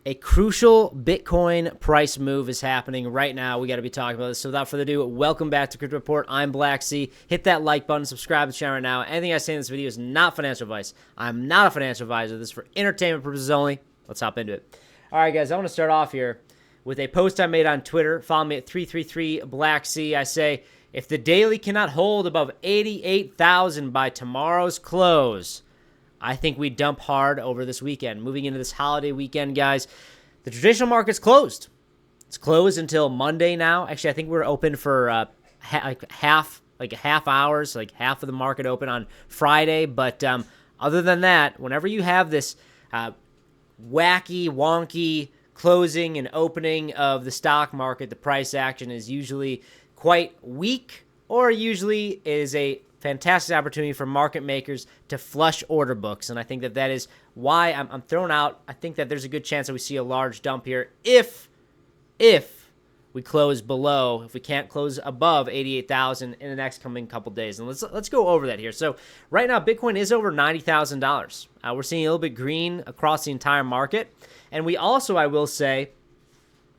A crucial Bitcoin price move is happening right now. We got to be talking about this. So without further ado, welcome back to Crypto Report. I'm Blacksea. Hit that like button, subscribe to the channel right now. Anything I say in this video is not financial advice. I'm not a financial advisor. This is for entertainment purposes only. Let's hop into it. All right, guys, I want to start off here with a post I made on Twitter. Follow me at 333Blacksea. I say, if the daily cannot hold above 88,000 by tomorrow's close, I think we dump hard over this weekend. Moving into this holiday weekend, guys, the traditional market's closed. It's closed until Monday now. Actually, I think we're open for half hours, like half of the market open on Friday. But other than that, whenever you have this wacky, wonky closing and opening of the stock market, the price action is usually quite weak, or usually is a fantastic opportunity for market makers to flush order books. And I think that is why I'm thrown out. I think that there's a good chance that we see a large dump here if we close below, if we can't close above 88,000 in the next coming couple days. And let's go over that here. So right now, Bitcoin is over $90,000. We're seeing a little bit green across the entire market. And we also, I will say,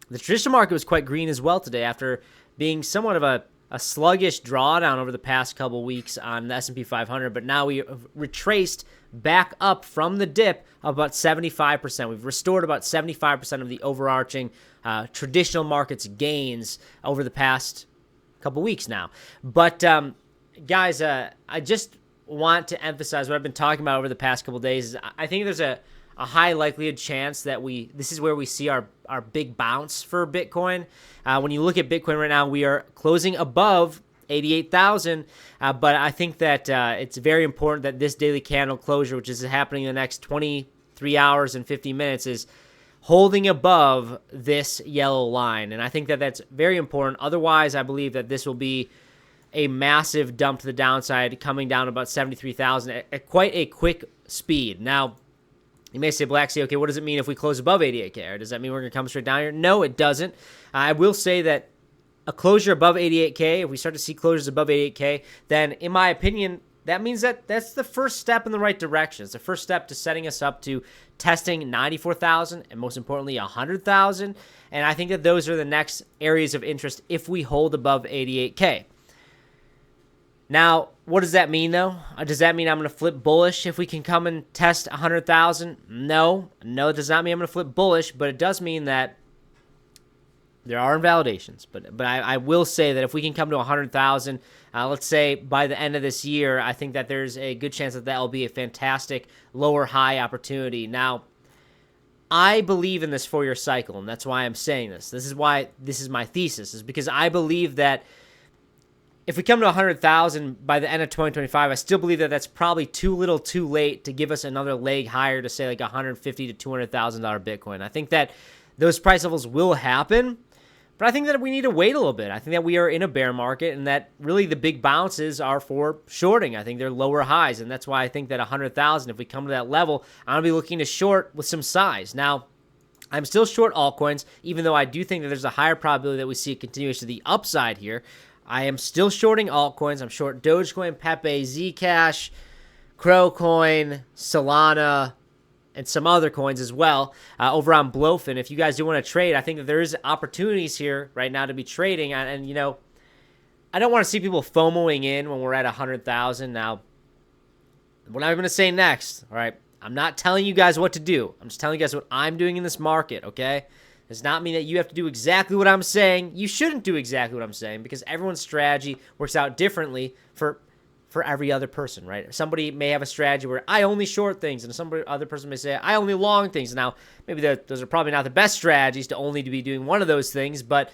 the traditional market was quite green as well today after being somewhat of a sluggish drawdown over the past couple weeks on the S&P 500, but now we have retraced back up from the dip of about 75%. We've restored about 75% of the overarching traditional markets gains over the past couple weeks now. But guys, I just want to emphasize what I've been talking about over the past couple days. I think there's a high likelihood chance that this is where we see our big bounce for Bitcoin. When you look at Bitcoin right now, we are closing above 88,000, but I think that it's very important that this daily candle closure, which is happening in the next 23 hours and 50 minutes, is holding above this yellow line. And I think that that's very important. Otherwise, I believe that this will be a massive dump to the downside, coming down about 73,000 at quite a quick speed. Now, you may say, Blacksea, okay, what does it mean if we close above 88K? Or does that mean we're going to come straight down here? No, it doesn't. I will say that a closure above 88K, if we start to see closures above 88K, then in my opinion, that means that that's the first step in the right direction. It's the first step to setting us up to testing 94,000 and most importantly, 100,000. And I think that those are the next areas of interest if we hold above 88K. Now, what does that mean, though? Does that mean I'm going to flip bullish if we can come and test 100,000? No, it does not mean I'm going to flip bullish, but it does mean that there are invalidations. But I will say that if we can come to 100,000, let's say by the end of this year, I think that there's a good chance that will be a fantastic lower high opportunity. Now, I believe in this 4-year cycle, and that's why I'm saying this. This is why this is my thesis, is because I believe that if we come to 100,000 by the end of 2025, I still believe that that's probably too little too late to give us another leg higher to say like $150,000 to $200,000 Bitcoin. I think that those price levels will happen, but I think that we need to wait a little bit. I think that we are in a bear market and that really the big bounces are for shorting. I think they're lower highs, and that's why I think that 100,000, if we come to that level, I'm going to be looking to short with some size. Now, I'm still short altcoins, even though I do think that there's a higher probability that we see a continuation to the upside here. I am still shorting altcoins. I'm short Dogecoin, Pepe, Zcash, Crowcoin, Solana, and some other coins as well over on Blowfin. If you guys do want to trade, I think that there is opportunities here right now to be trading. And you know, I don't want to see people FOMOing in when we're at 100,000. Now, what I'm going to say next, all right, I'm not telling you guys what to do. I'm just telling you guys what I'm doing in this market, okay? Does not mean that you have to do exactly what I'm saying. You shouldn't do exactly what I'm saying because everyone's strategy works out differently for every other person, right? Somebody may have a strategy where I only short things, and other person may say I only long things. Now, maybe those are probably not the best strategies to only to be doing one of those things, but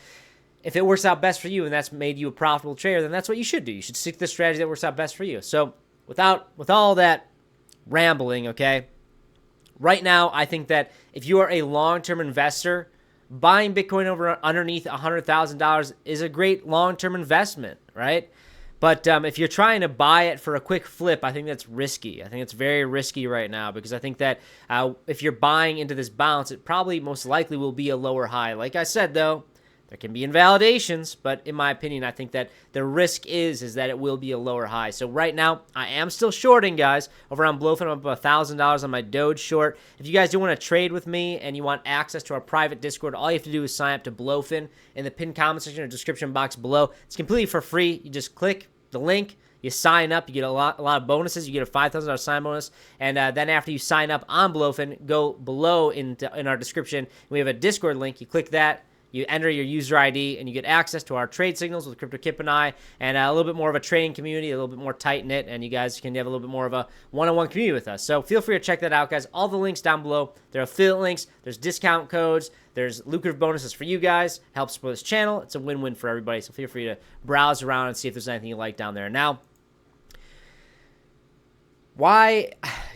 if it works out best for you and that's made you a profitable trader, then that's what you should do. You should stick to the strategy that works out best for you. So with all that rambling, okay, right now I think that if you are a long-term investor, buying Bitcoin underneath $100,000 is a great long-term investment, right? But if you're trying to buy it for a quick flip, I think that's risky. I think it's very risky right now because I think that if you're buying into this bounce, it probably most likely will be a lower high. Like I said, though, There can be invalidations, but in my opinion, I think that the risk is that it will be a lower high. So right now, I am still shorting, guys. Over on Blowfin, I'm up $1,000 on my Doge short. If you guys do want to trade with me and you want access to our private Discord, all you have to do is sign up to Blowfin in the pinned comment section or description box below. It's completely for free. You just click the link. You sign up, you get a lot of bonuses. You get a $5,000 sign bonus, and then after you sign up on Blowfin, go below in our description. We have a Discord link. You click that. You enter your user ID, and you get access to our trade signals with Crypto Kip and I, and a little bit more of a trading community, a little bit more tight-knit, and you guys can have a little bit more of a one-on-one community with us. So feel free to check that out, guys. All the links down below. There are affiliate links. There's discount codes. There's lucrative bonuses for you guys. Helps support this channel. It's a win-win for everybody, so feel free to browse around and see if there's anything you like down there. Now, why,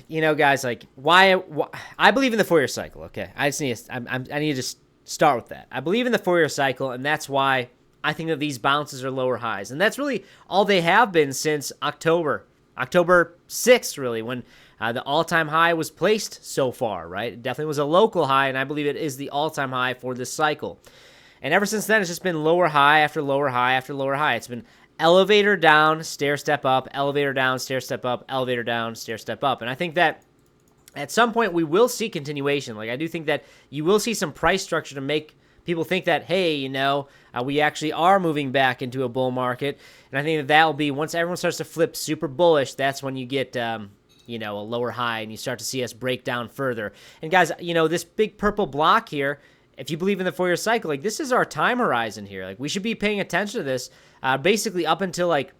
guys, like, why I believe in the 4-year cycle, okay? I need to just start with that. I believe in the 4-year cycle, and that's why I think that these bounces are lower highs. And that's really all they have been since October 6th, really, when the all-time high was placed so far, right? It definitely was a local high, and I believe it is the all-time high for this cycle. And ever since then, it's just been lower high after lower high after lower high. It's been elevator down, stair step up, elevator down, stair step up, elevator down, stair step up. And I think that at some point we will see continuation. Like, I do think that you will see some price structure to make people think that, hey, we actually are moving back into a bull market. And I think that will be, once everyone starts to flip super bullish, that's when you get, a lower high, and you start to see us break down further. And guys, this big purple block here, if you believe in the 4-year cycle, like, this is our time horizon here. Like, we should be paying attention to this basically up until, like,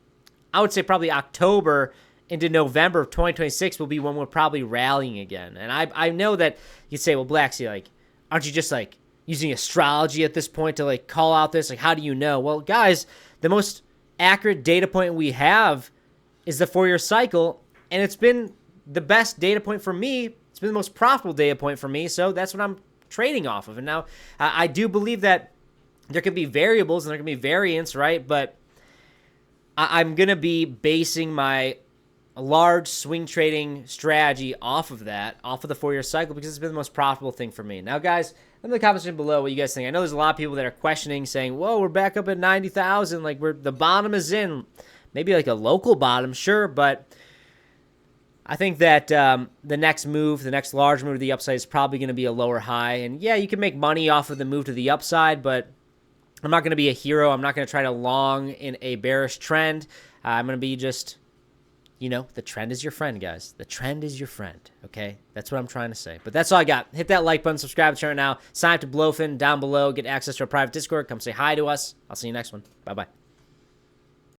I would say probably October into November of 2026 will be when we're probably rallying again. And I know that you'd say, well, Blacksea, like, aren't you just, like, using astrology at this point to, like, call out this? Like, how do you know? Well, guys, the most accurate data point we have is the 4-year cycle, and it's been the best data point for me. It's been the most profitable data point for me, so that's what I'm trading off of. And now I do believe that there can be variables and there can be variance, right? But I'm going to be basing my large swing trading strategy off of that, off of the 4-year cycle, because it's been the most profitable thing for me. Now, guys, let me know in the comments below what you guys think. I know there's a lot of people that are questioning, saying, whoa, we're back up at 90,000. Like, the bottom is in. Maybe like a local bottom, sure, but I think that the next large move to the upside is probably going to be a lower high. And yeah, you can make money off of the move to the upside, but I'm not going to be a hero. I'm not going to try to long in a bearish trend. I'm going to be just, the trend is your friend, guys. The trend is your friend, okay? That's what I'm trying to say. But that's all I got. Hit that like button, subscribe to the channel now. Sign up to Blowfin down below. Get access to our private Discord. Come say hi to us. I'll see you next one. Bye-bye.